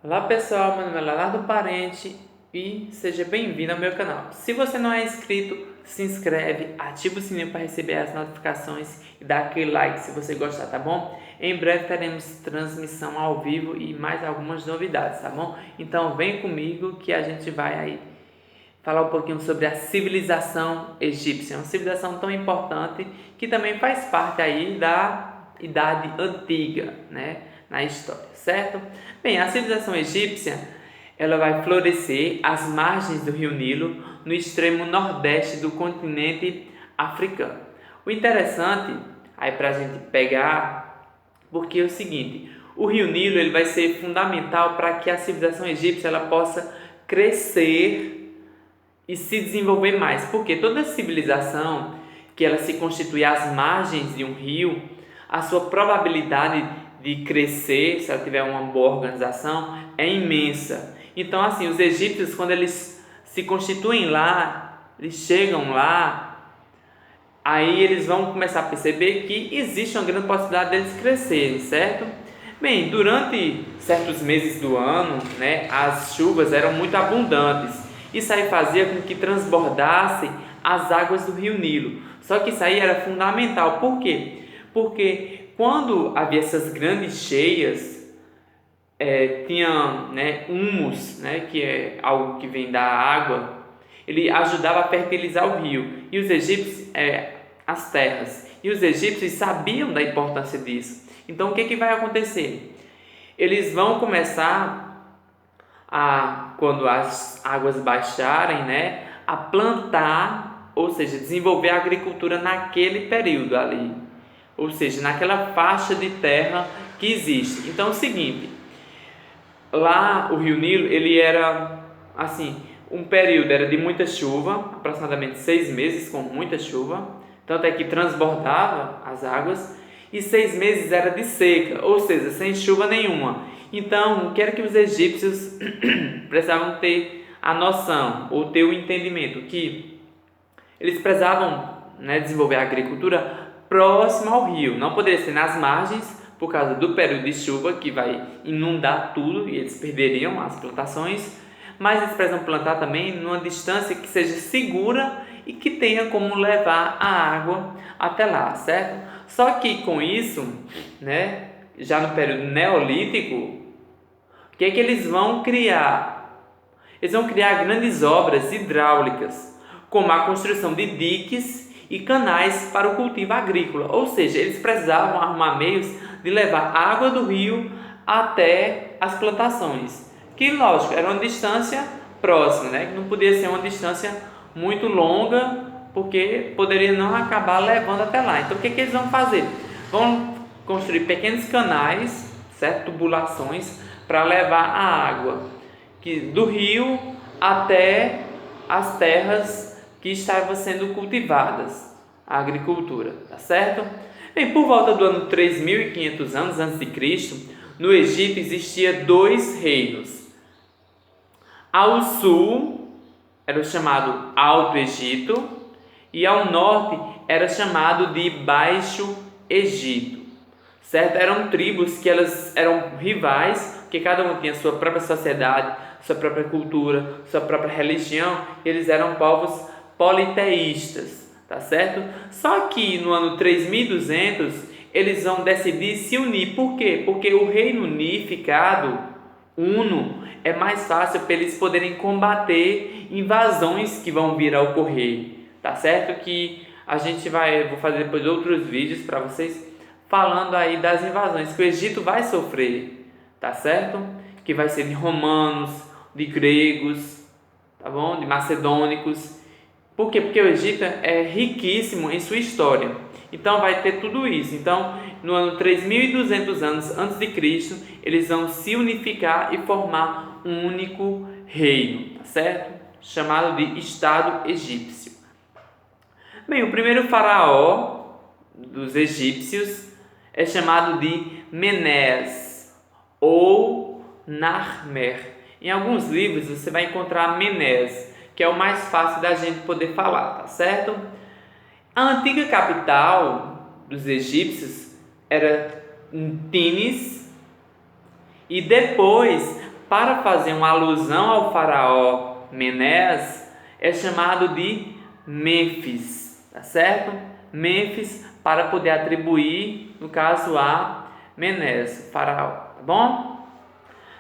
Olá pessoal, meu nome é Leonardo Parente e seja bem-vindo ao meu canal. Se você não é inscrito, se inscreve, ativa o sininho para receber as notificações e dá aquele like se você gostar, tá bom? Em breve teremos transmissão ao vivo e mais algumas novidades, tá bom? Então vem comigo que a gente vai aí falar um pouquinho sobre a civilização egípcia, uma civilização tão importante que também faz parte aí da Idade Antiga, né, na história, certo? Bem, a civilização egípcia, ela vai florescer às margens do Rio Nilo, no extremo nordeste do continente africano. O interessante, aí para a gente pegar, porque é o seguinte, o Rio Nilo ele vai ser fundamental para que a civilização egípcia ela possa crescer e se desenvolver mais, porque toda civilização que ela se constitui às margens de um rio, a sua probabilidade de crescer, se ela tiver uma boa organização, é imensa. Então, assim, os egípcios, quando eles se constituem lá, eles chegam lá, aí eles vão começar a perceber que existe uma grande possibilidade deles crescerem, certo? Bem, durante certos meses do ano, né, as chuvas eram muito abundantes. Isso aí fazia com que transbordassem as águas do rio Nilo. Só que isso aí era fundamental. Por quê? Porque quando havia essas grandes cheias, tinha, né, humus, né, que é algo que vem da água, ele ajudava a fertilizar o rio e os egípcios, as terras. E os egípcios sabiam da importância disso. Então o que vai acontecer? Eles vão começar quando as águas baixarem, né, a plantar, ou seja, desenvolver a agricultura naquele período ali, ou seja, naquela faixa de terra que existe. Então é o seguinte, lá o Rio Nilo ele era assim, um período era de muita chuva, aproximadamente 6 meses com muita chuva, tanto é que transbordava as águas, e 6 meses era de seca, ou seja, sem chuva nenhuma. Então, o que era que os egípcios precisavam ter a noção ou ter o entendimento que eles precisavam, né, desenvolver a agricultura próxima ao rio, não poderia ser nas margens por causa do período de chuva que vai inundar tudo e eles perderiam as plantações, mas eles precisam plantar também numa distância que seja segura e que tenha como levar a água até lá, certo? Só que com isso, né, já no período neolítico, o que é que eles vão criar? Eles vão criar grandes obras hidráulicas, como a construção de diques e canais para o cultivo agrícola. Ou seja, eles precisavam arrumar meios de levar água do rio até as plantações, que lógico, era uma distância próxima, né? Que não podia ser uma distância muito longa, porque poderia não acabar levando até lá. Então o que eles vão fazer? Vão construir pequenos canais, certo? Tubulações para levar a água do rio até as terras que estavam sendo cultivadas, a agricultura, tá certo? Bem, por volta do ano 3.500 anos antes de Cristo, no Egito existia dois reinos. Ao sul era o chamado Alto Egito e ao norte era chamado de Baixo Egito, certo? Eram tribos que elas eram rivais, porque cada um tinha sua própria sociedade, sua própria cultura, sua própria religião, e eles eram povos politeístas, tá certo? Só que no ano 3200 eles vão decidir se unir. Por quê? Porque o reino unificado, uno, é mais fácil para eles poderem combater invasões que vão vir a ocorrer, tá certo? Que a gente vou fazer depois outros vídeos para vocês falando aí das invasões que o Egito vai sofrer, tá certo? Que vai ser de romanos, de gregos, tá bom? De macedônicos. Por quê? Porque o Egito é riquíssimo em sua história. Então vai ter tudo isso. Então, no ano 3200 anos antes de Cristo, eles vão se unificar e formar um único reino, tá certo? Chamado de Estado Egípcio. Bem, o primeiro faraó dos egípcios é chamado de Menes ou Narmer. Em alguns livros você vai encontrar Menes, que é o mais fácil da gente poder falar, tá certo? A antiga capital dos egípcios era Tinis e depois para fazer uma alusão ao faraó Menes, é chamado de Mênfis, tá certo? Mênfis, para poder atribuir, no caso, a Menes, faraó, tá bom?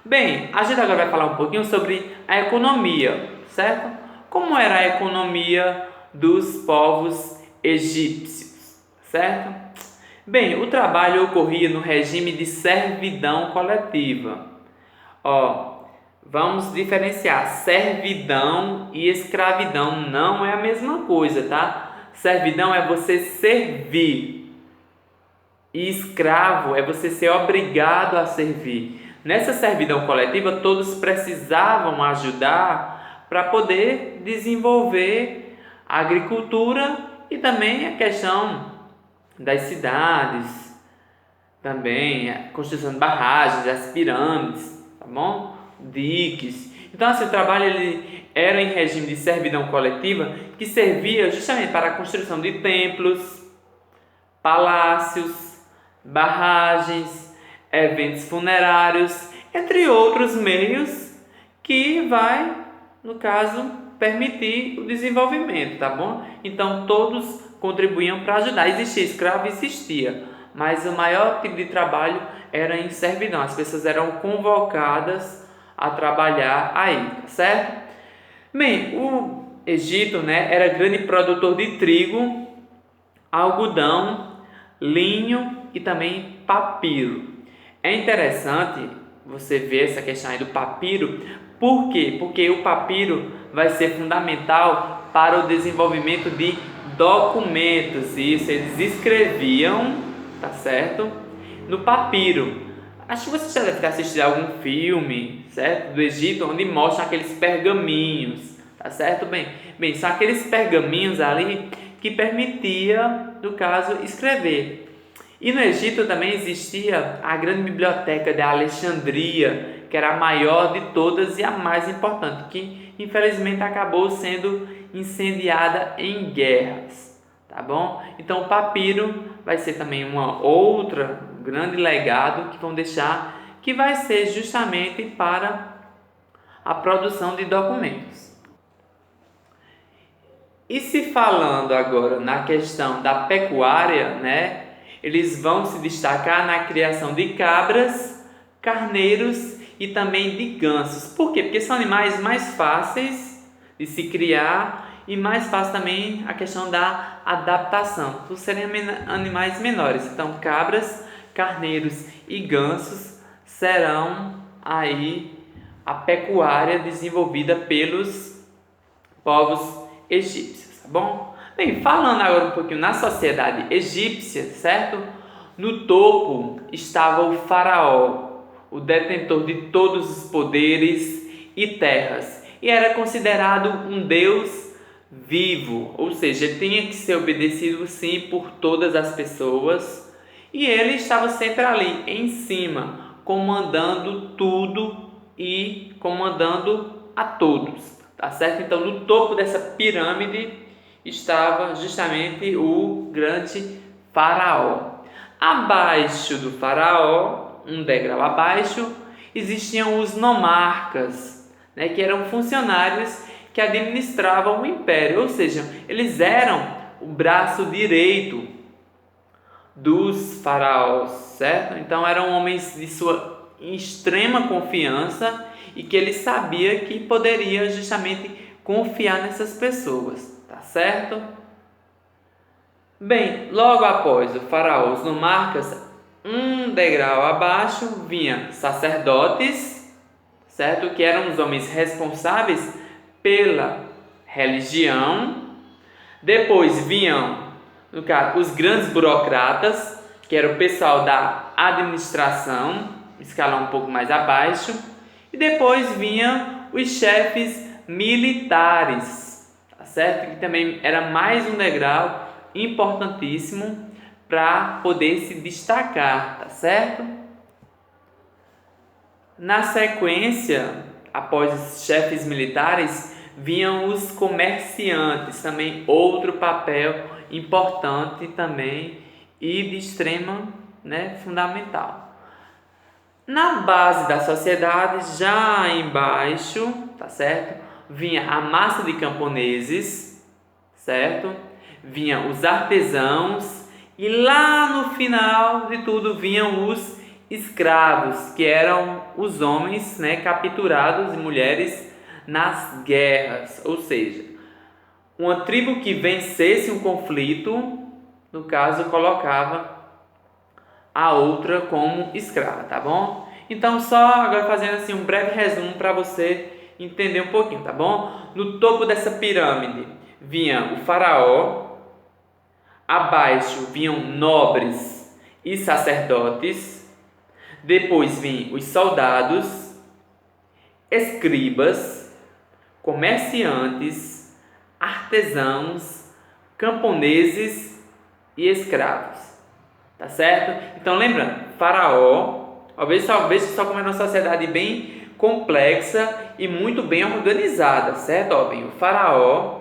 Bem, a gente agora vai falar um pouquinho sobre a economia, certo? Como era a economia dos povos egípcios, certo? Bem, o trabalho ocorria no regime de servidão coletiva. Vamos diferenciar servidão e escravidão, não é a mesma coisa, tá? Servidão é você servir e escravo é você ser obrigado a servir. Nessa servidão coletiva, todos precisavam ajudar para poder desenvolver a agricultura e também a questão das cidades, também a construção de barragens, as pirâmides, tá bom? Diques. Então, assim, o trabalho ele era em regime de servidão coletiva que servia justamente para a construção de templos, palácios, barragens, eventos funerários, entre outros meios que vai, no caso, permitir o desenvolvimento, tá bom? Então, todos contribuíam para ajudar. Existia escravo, existia, mas o maior tipo de trabalho era em servidão. As pessoas eram convocadas a trabalhar aí, certo? Bem, o Egito, era grande produtor de trigo, algodão, linho e também papiro. É interessante você ver essa questão aí do papiro. Por quê? Porque o papiro vai ser fundamental para o desenvolvimento de documentos. Isso, eles escreviam, tá certo? No papiro. Acho que você já deve ter assistido algum filme, certo? Do Egito, onde mostra aqueles pergaminhos, tá certo? Bem, são aqueles pergaminhos ali que permitia, no caso, escrever. E no Egito também existia a grande biblioteca de Alexandria, que era a maior de todas e a mais importante, que infelizmente acabou sendo incendiada em guerras, tá bom? Então o papiro vai ser também uma outra grande legado que vão deixar, que vai ser justamente para a produção de documentos. E se falando agora na questão da pecuária, eles vão se destacar na criação de cabras, carneiros e também de gansos. Por quê? Porque são animais mais fáceis de se criar e mais fácil também a questão da adaptação, por serem animais menores. Então, cabras, carneiros e gansos serão aí a pecuária desenvolvida pelos povos egípcios, tá bom? Bem, falando agora um pouquinho na sociedade egípcia, certo? No topo estava o faraó, o detentor de todos os poderes e terras, e era considerado um deus vivo, ou seja, tinha que ser obedecido sim por todas as pessoas, e ele estava sempre ali em cima, comandando tudo e comandando a todos, tá certo? Então, no topo dessa pirâmide estava justamente o grande faraó. Abaixo do faraó, um degrau abaixo, existiam os nomarcas, que eram funcionários que administravam o império, ou seja, eles eram o braço direito dos faraós, certo? Então eram homens de sua extrema confiança e que ele sabia que poderia justamente confiar nessas pessoas, tá certo? Bem, logo após o faraó, os nomarcas, um degrau abaixo vinha sacerdotes, certo? Que eram os homens responsáveis pela religião. Depois vinham, no caso, os grandes burocratas, que era o pessoal da administração, escalão um pouco mais abaixo. E depois vinham os chefes militares, tá certo? Que também era mais um degrau importantíssimo para poder se destacar, tá certo? Na sequência, após os chefes militares, vinham os comerciantes, também outro papel importante também e de extrema, fundamental. Na base da sociedade, já embaixo, tá certo? Vinha a massa de camponeses, certo? Vinha os artesãos e lá no final de tudo vinham os escravos, que eram os homens, né, capturados, e mulheres nas guerras. Ou seja, uma tribo que vencesse um conflito, no caso, colocava a outra como escrava, tá bom? Então, só agora fazendo assim um breve resumo para você entender um pouquinho, tá bom? No topo dessa pirâmide vinha o faraó, abaixo vinham nobres e sacerdotes, depois vinham os soldados, escribas, comerciantes, artesãos, camponeses e escravos. Tá certo? Então, lembrando, faraó, veja só como é uma sociedade bem complexa e muito bem organizada, certo? Ó, bem, o faraó,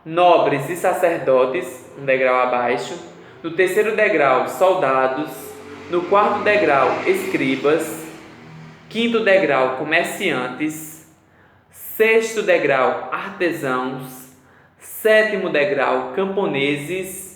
nobres e sacerdotes, um degrau abaixo. No terceiro degrau, soldados. No quarto degrau, escribas. Quinto degrau, comerciantes. Sexto degrau, artesãos. Sétimo degrau, camponeses.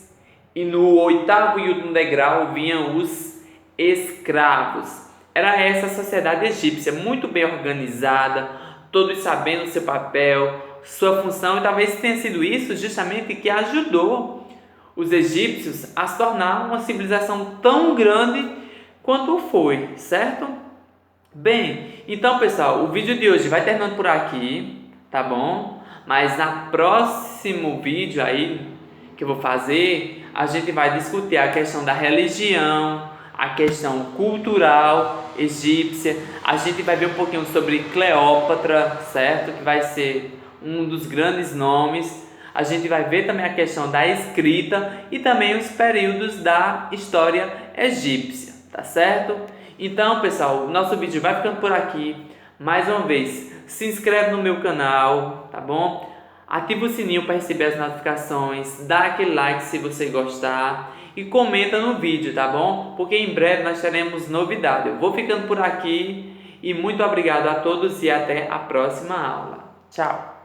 E no oitavo e último degrau vinham os escravos. Era essa a sociedade egípcia, muito bem organizada, todos sabendo seu papel, sua função, e talvez tenha sido isso justamente que ajudou os egípcios a se tornar uma civilização tão grande quanto foi, certo? Bem, então pessoal, o vídeo de hoje vai terminando por aqui, tá bom? Mas na próximo vídeo aí que eu vou fazer, a gente vai discutir a questão da religião, a questão cultural egípcia. A gente vai ver um pouquinho sobre Cleópatra, certo? Que vai ser um dos grandes nomes. A gente vai ver também a questão da escrita e também os períodos da história egípcia, tá certo? Então, pessoal, o nosso vídeo vai ficando por aqui. Mais uma vez, se inscreve no meu canal, tá bom? Ativa o sininho para receber as notificações, dá aquele like se você gostar e comenta no vídeo, tá bom? Porque em breve nós teremos novidade. Eu vou ficando por aqui e muito obrigado a todos e até a próxima aula. Tchau!